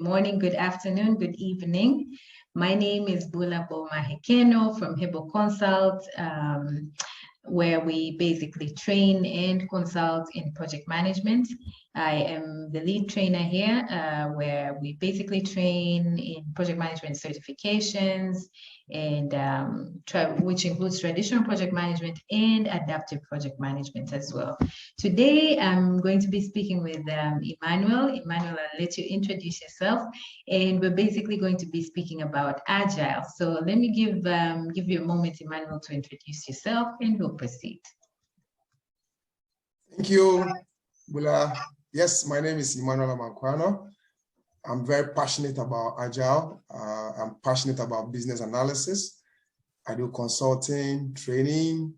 morning, good afternoon, good evening. My name is Bulla from HEBO Consult, where we basically train and consult in project management. I am the lead trainer here, where we basically train in project management certifications, and which includes traditional project management and adaptive project management as well. Today, I'm going to be speaking with Emmanuel. Emmanuel, I'll let you introduce yourself, and we're basically going to be speaking about Agile. So let me give you a moment, Emmanuel, to introduce yourself, and we'll proceed. Thank you, Bulla. Yes, my name is Emmanuel. I'm very passionate about Agile. I'm passionate about business analysis. I do consulting, training,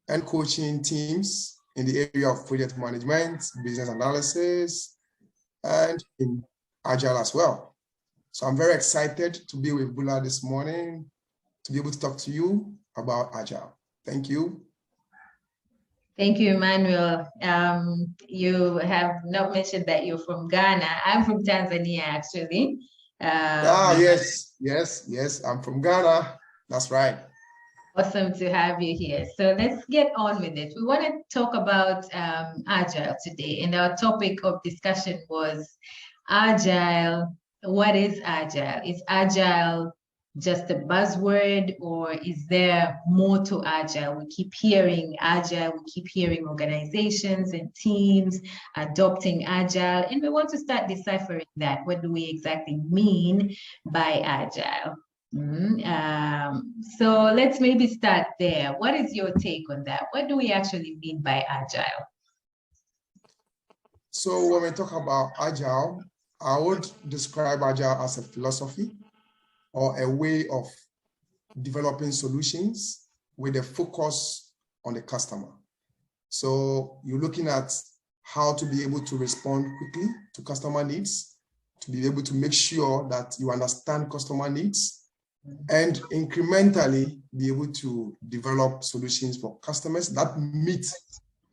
and coaching teams in the area of project management, business analysis, and in Agile as well. So I'm very excited to be with Bulla this morning to be able to talk to you about Agile. Thank you. Thank you, Emmanuel. You have not mentioned that you're from Ghana. I'm from Tanzania, actually. Yes. I'm from Ghana. That's right. Awesome to have you here. So let's get on with it. We want to talk about Agile today, and our topic of discussion was Agile. What is Agile? Is Agile just a buzzword, or is there more to Agile? We keep hearing Agile, we keep hearing organizations and teams adopting Agile, and we want to start deciphering that. What do we exactly mean by Agile? So let's maybe start there. What is your take on that? What do we actually mean by Agile? So when we talk about Agile, I would describe Agile as a philosophy or a way of developing solutions with a focus on the customer. So you're looking at how to be able to respond quickly to customer needs, to be able to make sure that you understand customer needs, and incrementally be able to develop solutions for customers that meet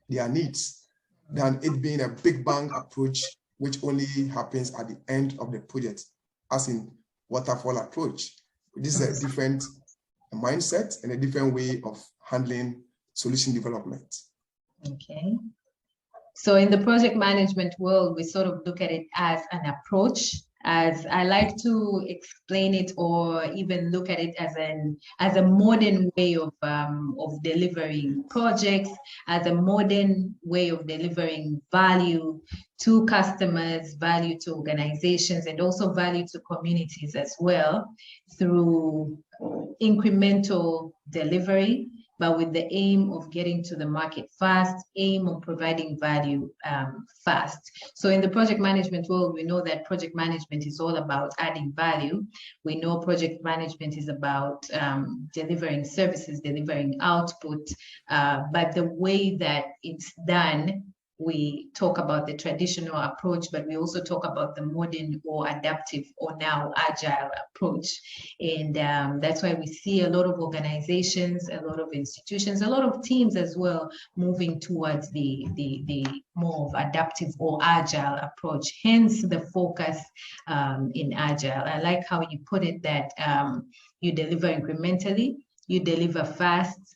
their needs, than it being a big bang approach, which only happens at the end of the project, as in waterfall approach. This is a different mindset and a different way of handling solution development. Okay. So in the project management world, we sort of look at it as an approach, as I like to explain it, or even look at it as a modern way of delivering projects, as a modern way of delivering value to customers, value to organizations, and also value to communities as well, through incremental delivery, but with the aim of getting to the market fast, aim of providing value fast. So in the project management world, we know that project management is all about adding value. We know project management is about delivering services, delivering output, but the way that it's done, we talk about the traditional approach, but we also talk about the modern or adaptive or now agile approach. And that's why we see a lot of organizations, a lot of institutions, a lot of teams as well, moving towards the more of adaptive or agile approach, hence the focus in agile. I like how you put it that you deliver incrementally, you deliver fast,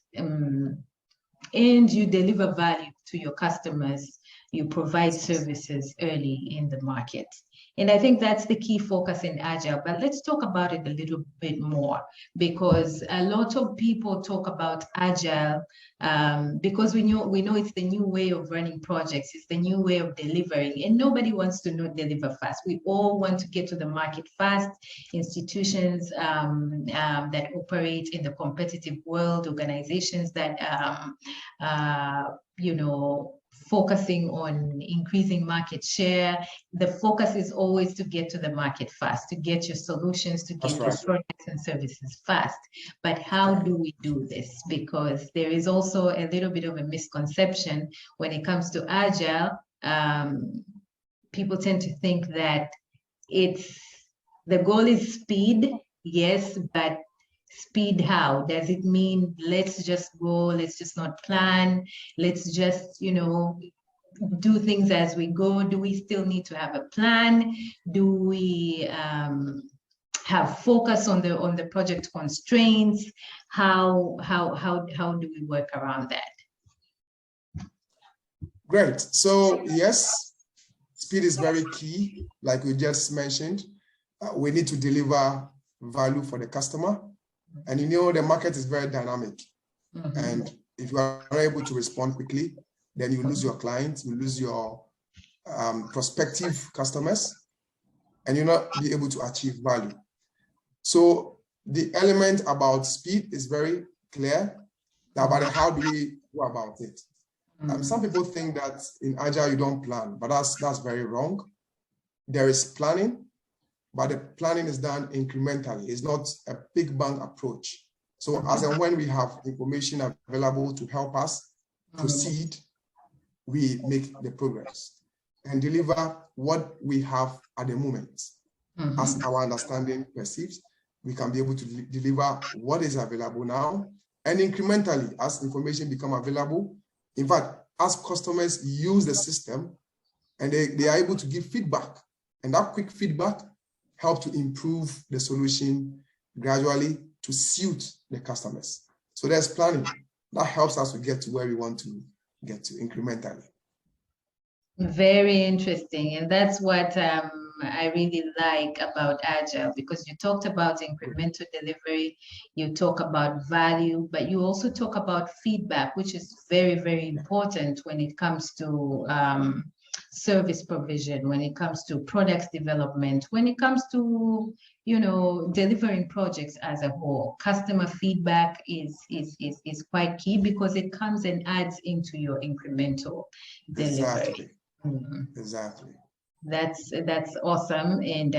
and you deliver value to your customers. You provide services early in the market. And I think that's the key focus in Agile. But let's talk about it a little bit more, because a lot of people talk about Agile because we know it's the new way of running projects, it's the new way of delivering, and nobody wants to not deliver fast. We all want to get to the market fast. Institutions that operate in the competitive world, organizations that focusing on increasing market share. The focus is always to get to the market fast, to get your solutions, to get your products and services fast. But how do we do this? Because there is also a little bit of a misconception when it comes to Agile. People tend to think that the goal is speed, yes, but speed how? Does it mean let's just go, let's just not plan, let's just, do things as we go? Do we still need to have a plan? Do we have focus on the project constraints? How do we work around that? Great. So yes, speed is very key. Like we just mentioned, we need to deliver value for the customer. And you know, the market is very dynamic. Mm-hmm. And if you are not able to respond quickly, then you lose your clients, you lose your prospective customers, and you'll not be able to achieve value. So the element about speed is very clear. About how do we go about it? Some people think that in Agile you don't plan, but that's very wrong. There is planning, but the planning is done incrementally. It's not a big bang approach. So as and when we have information available to help us proceed, we make the progress and deliver what we have at the moment. As our understanding perceives, we can be able to deliver what is available now, and incrementally as information become available. In fact, as customers use the system and they are able to give feedback, and that quick feedback helps to improve the solution gradually to suit the customers. So there's planning that helps us to get to where we want to get to incrementally. Very interesting. And that's what I really like about Agile, because you talked about incremental delivery, you talk about value, but you also talk about feedback, which is very, very important when it comes to service provision, when it comes to products development, when it comes to, you know, delivering projects as a whole. Customer feedback is quite key because it comes and adds into your incremental delivery. Exactly. That's awesome, and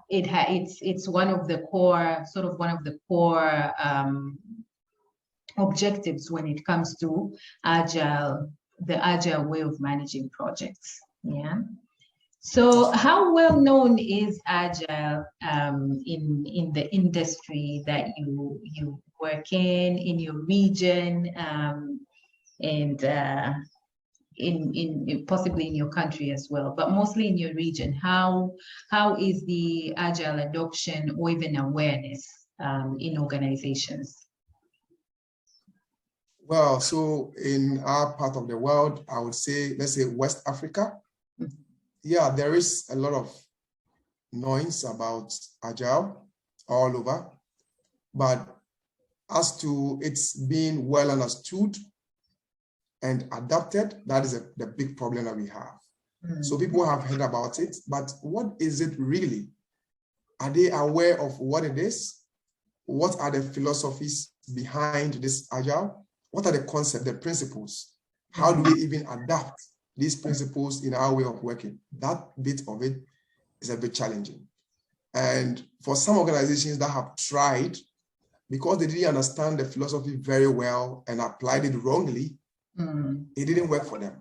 it's one of the core objectives when it comes to Agile, the Agile way of managing projects. Yeah. So how well known is Agile in the industry that you work in your region, and in possibly in your country as well, but mostly in your region? How is the Agile adoption or even awareness in organizations? Well, so in our part of the world, I would say, let's say West Africa, yeah, there is a lot of noise about Agile all over, but as to it's being well understood and adapted, that is the big problem that we have. So people have heard about it, but what is it really? Are they aware of what it is? What are the philosophies behind this Agile? What are the concepts, the principles? How do we even adapt these principles in our way of working? That bit of it is a bit challenging. And for some organizations that have tried, because they didn't understand the philosophy very well and applied it wrongly, it didn't work for them.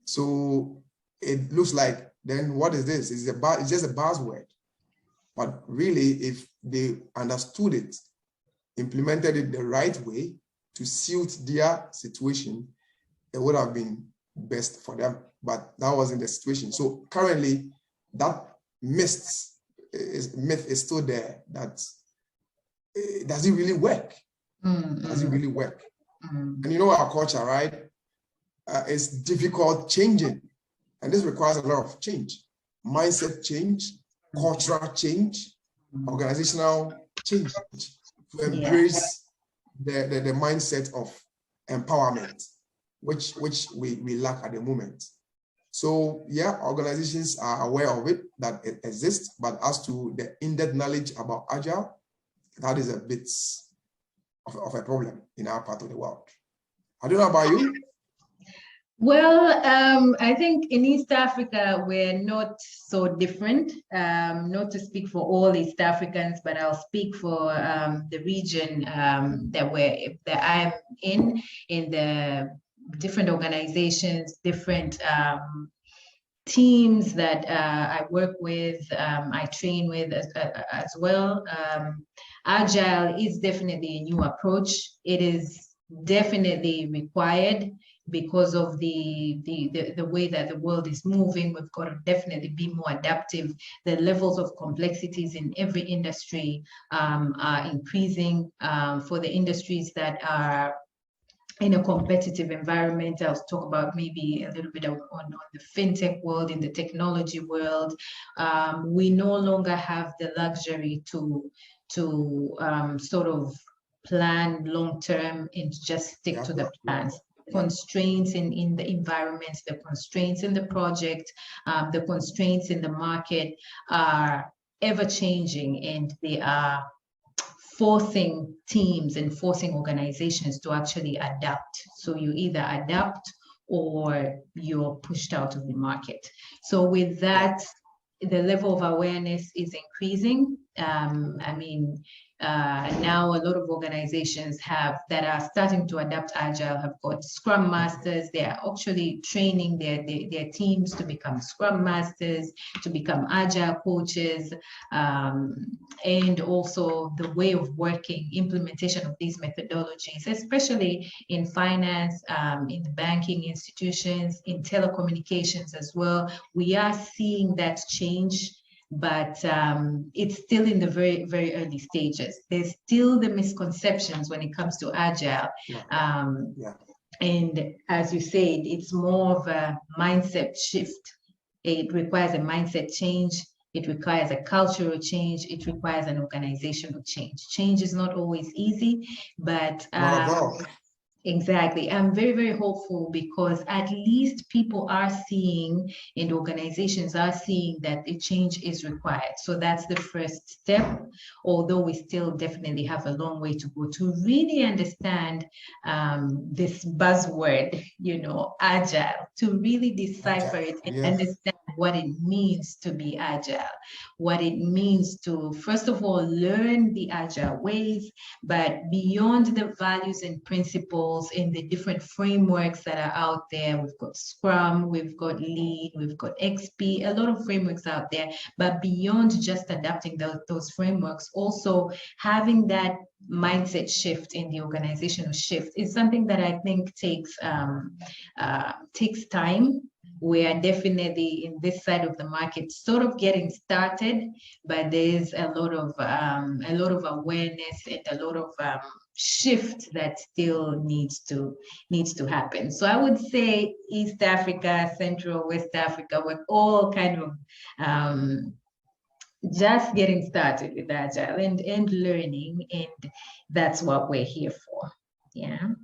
So it looks like, then what is this? It's just a buzzword. But really, if they understood it, implemented it the right way to suit their situation, it would have been best for them. But that wasn't the situation. So currently, that myth is still there. That does it really work? Does it really work? And you know our culture, right? It's difficult changing. And this requires a lot of change. Mindset change, cultural change, organizational change to embrace the mindset of empowerment, which we lack at the moment. So yeah, organizations are aware of it, that it exists, but as to the in-depth knowledge about Agile, that is a bit of a problem in our part of the world. I don't know about you. Well, I think in East Africa, we're not so different. Not to speak for all East Africans, but I'll speak for the region that I'm in the different organizations, different teams that I work with, I train with as well. Agile is definitely a new approach. It is definitely required. because of the way that the world is moving. We've got to definitely be more adaptive. The levels of complexities in every industry are increasing. For the industries that are in a competitive environment, I'll talk about maybe a little bit on the fintech world, in the technology world. We no longer have the luxury to sort of plan long-term and just stick to the plans. Constraints in the environment, the constraints in the project, the constraints in the market are ever changing, and they are forcing teams and forcing organizations to actually adapt. So you either adapt or you're pushed out of the market. So with that, the level of awareness is increasing. Now a lot of organizations that are starting to adapt Agile have got Scrum Masters. They are actually training their teams to become Scrum Masters, to become Agile coaches, and also the way of working, implementation of these methodologies, especially in finance, in the banking institutions, in telecommunications as well. We are seeing that change, but it's still in the very, very early stages. There's still the misconceptions when it comes to Agile. And as you said, it's more of a mindset shift. It requires a mindset change. It requires a cultural change. It requires an organizational change. Change is not always easy, but exactly. I'm very, very hopeful, because at least people are seeing and organizations are seeing that the change is required. So that's the first step, although we still definitely have a long way to go to really understand this buzzword, Agile, to really decipher it and understand what it means to be Agile, what it means to, first of all, learn the Agile ways, but beyond the values and principles in the different frameworks that are out there. We've got Scrum, we've got Lean, we've got XP, a lot of frameworks out there. But beyond just adapting those frameworks, also having that mindset shift in the organizational shift is something that I think takes time. We are definitely in this side of the market sort of getting started, but there's a lot of awareness and a lot of shift that still needs to happen. So I would say East Africa, Central, West Africa, we're all kind of just getting started with Agile and learning, and that's what we're here for. Yeah.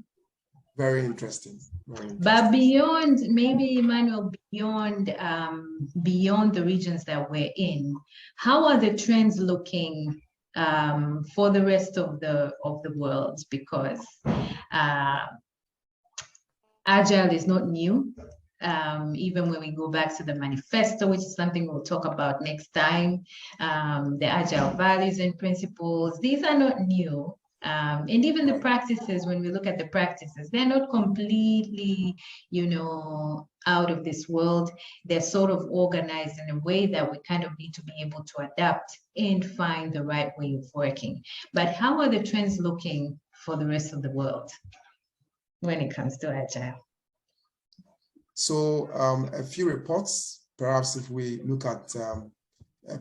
Very interesting. Very interesting. But beyond, maybe Emmanuel, beyond the regions that we're in, how are the trends looking for the rest of the world? Because Agile is not new. Even when we go back to the manifesto, which is something we'll talk about next time, the Agile values and principles, these are not new. And even the practices, when we look at the practices, they're not completely, out of this world. They're sort of organized in a way that we kind of need to be able to adapt and find the right way of working. But how are the trends looking for the rest of the world when it comes to Agile? So a few reports, perhaps if we look at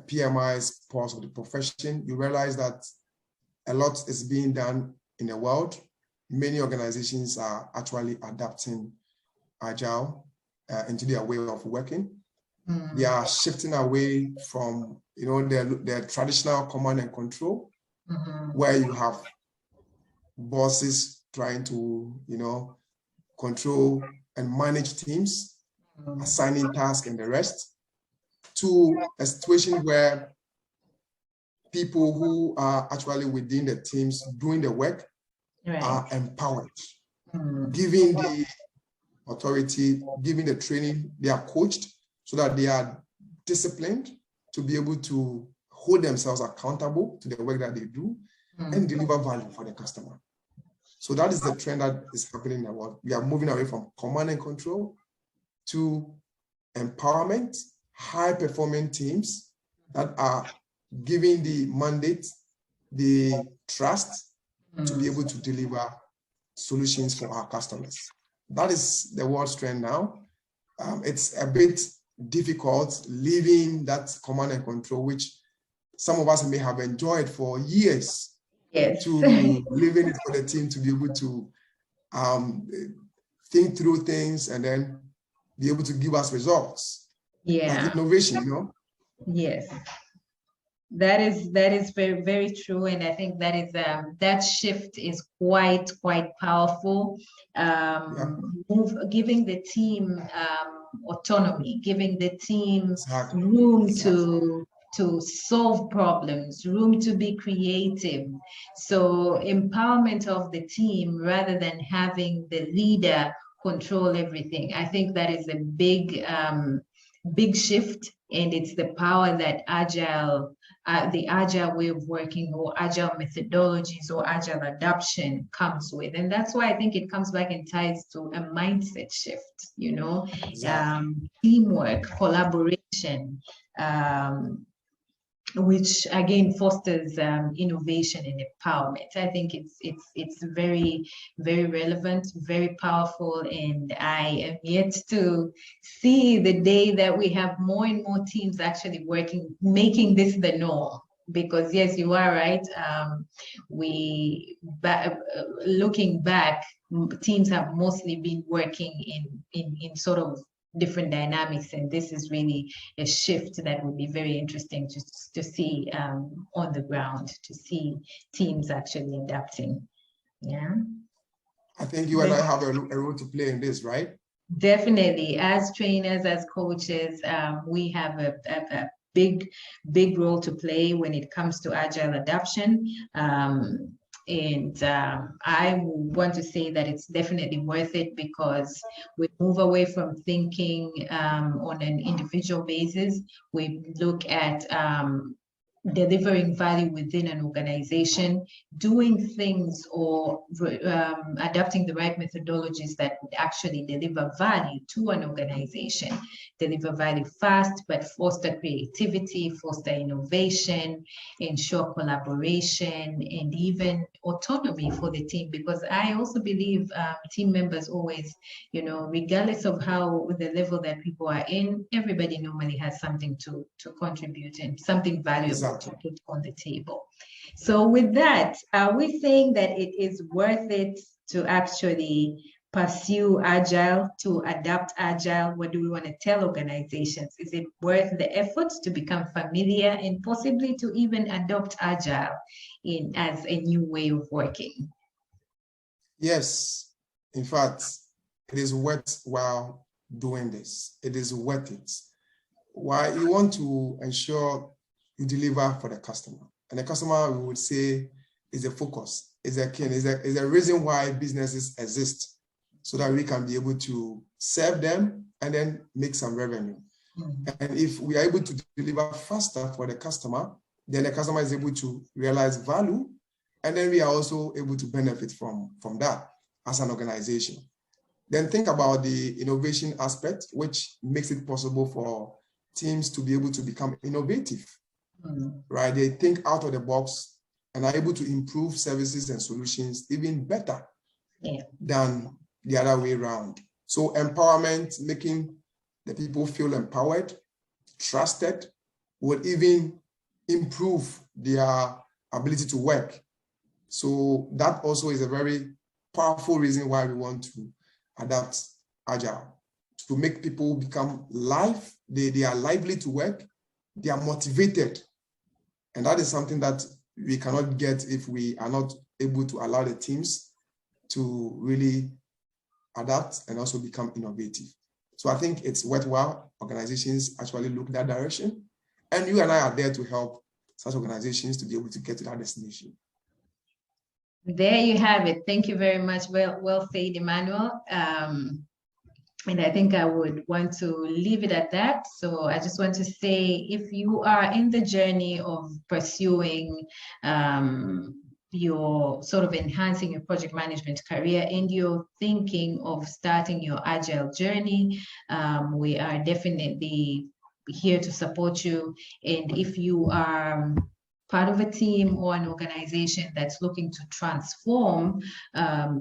PMI's Pulse of the Profession, you realize that a lot is being done in the world. Many organizations are actually adapting Agile into their way of working. They are shifting away from their traditional command and control, where you have bosses trying to control and manage teams, assigning tasks and the rest, to a situation where people who are actually within the teams doing the work are empowered, giving the authority, giving the training, they are coached so that they are disciplined to be able to hold themselves accountable to the work that they do and deliver value for the customer. So that is the trend that is happening in the world. We are moving away from command and control to empowerment, high-performing teams that are giving the mandate, the trust to be able to deliver solutions for our customers. that is the world's trend now. It's a bit difficult leaving that command and control, which some of us may have enjoyed for years, yes, to leaving it for the team to be able to think through things and then be able to give us results. yeah, Like innovation, you know? yes. That is very, very true, and I think that is that shift is quite powerful. Giving the team autonomy, giving the team room to solve problems, room to be creative. So empowerment of the team rather than having the leader control everything. I think that is a big shift, and it's the power that the agile way of working, or agile methodologies, or agile adoption comes with. And that's why I think it comes back and ties to a mindset shift, you know, teamwork, collaboration, which again fosters innovation and empowerment. I think it's very, very relevant, very powerful, and I am yet to see the day that we have more and more teams actually working, making this the norm. Because yes, you are right. Looking back, teams have mostly been working in sort of different dynamics, and this is really a shift that would be very interesting to see on the ground, to see teams actually adapting. Yeah, I think you and I have a role to play in this, right? Definitely, as trainers, as coaches, we have a big role to play when it comes to agile adoption. And I want to say that it's definitely worth it, because we move away from thinking on an individual basis. We look at delivering value within an organization, doing things or adapting the right methodologies that would actually deliver value to an organization, deliver value fast, but foster creativity, foster innovation, ensure collaboration, and even autonomy for the team. Because I also believe team members always, you know, regardless of how the level that people are in, everybody normally has something to contribute and something valuable to put on the table. So with that, are we saying that it is worth it to actually pursue Agile, to adapt Agile? What do we want to tell organizations? Is it worth the effort to become familiar and possibly to even adopt Agile as a new way of working? Yes, in fact, it is worthwhile doing this. It is worth it. Why? You want to ensure you deliver for the customer. And the customer, we would say, is a focus, is a reason why businesses exist, so that we can be able to serve them and then make some revenue. And if we are able to deliver faster for the customer, then the customer is able to realize value, and then we are also able to benefit from that as an organization. Then think about the innovation aspect, which makes it possible for teams to be able to become innovative, right? They think out of the box and are able to improve services and solutions even better than the other way around. So empowerment, making the people feel empowered, trusted, will even improve their ability to work. So that also is a very powerful reason why we want to adapt Agile, to make people become live. They are lively to work, they are motivated. And that is something that we cannot get if we are not able to allow the teams to really adapt and also become innovative. So I think it's worthwhile organizations actually look that direction. And you and I are there to help such organizations to be able to get to that destination. There you have it. Thank you very much. Well said, Emmanuel. And I think I would want to leave it at that. So I just want to say, if you are in the journey of pursuing your sort of enhancing your project management career, and you're thinking of starting your Agile journey, we are definitely here to support you. And if you are part of a team or an organization that's looking to transform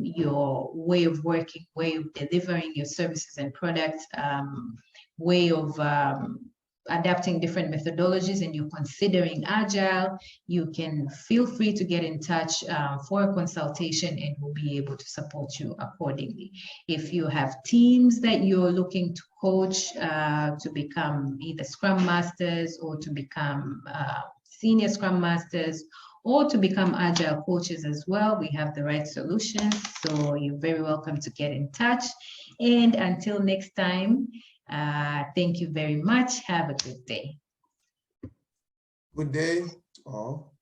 your way of working, way of delivering your services and products, way of adapting different methodologies, and you're considering Agile, you can feel free to get in touch for a consultation, and we'll be able to support you accordingly. If you have teams that you're looking to coach to become either Scrum Masters or to become Senior Scrum Masters, or to become Agile coaches as well, we have the right solutions. So you're very welcome to get in touch. And until next time, thank you very much. Have a good day. Good day to all.